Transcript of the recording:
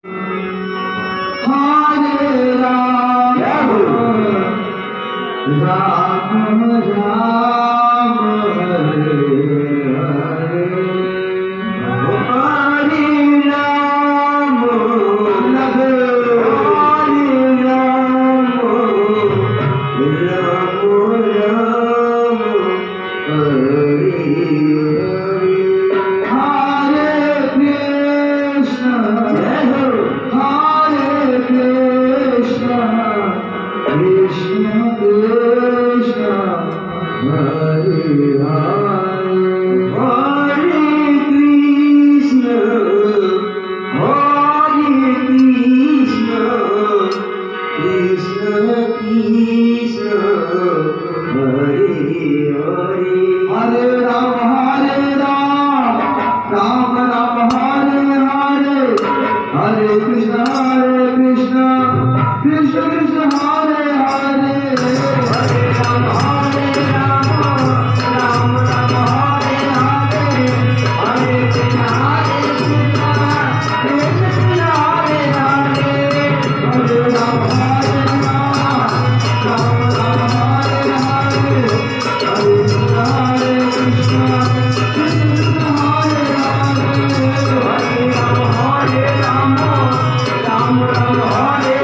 Hare Rama, Rama Rama, Hare Hare, Hare Rama, Hare Rama, Rama Rama, Hare Hare, Hare Krishna, Hare Krishna, Krishna Krishna, Hare Hare, Hare Krishna, Hare Krishna, Krishna Krishna, Hare Hare, Hare Rama, Rama Rama, Hare Hare, Hare Krishna, Krishna Krishna, Hare Hare, Hare Rama, Rama Rama, Hare Hare, Hare Krishna, Krishna Krishna, Hare Hare, Hare Rama, Rama Rama, Hare Hare, Hare Krishna, Krishna Krishna, Hare Hare, Hare Rama, Rama Rama, Hare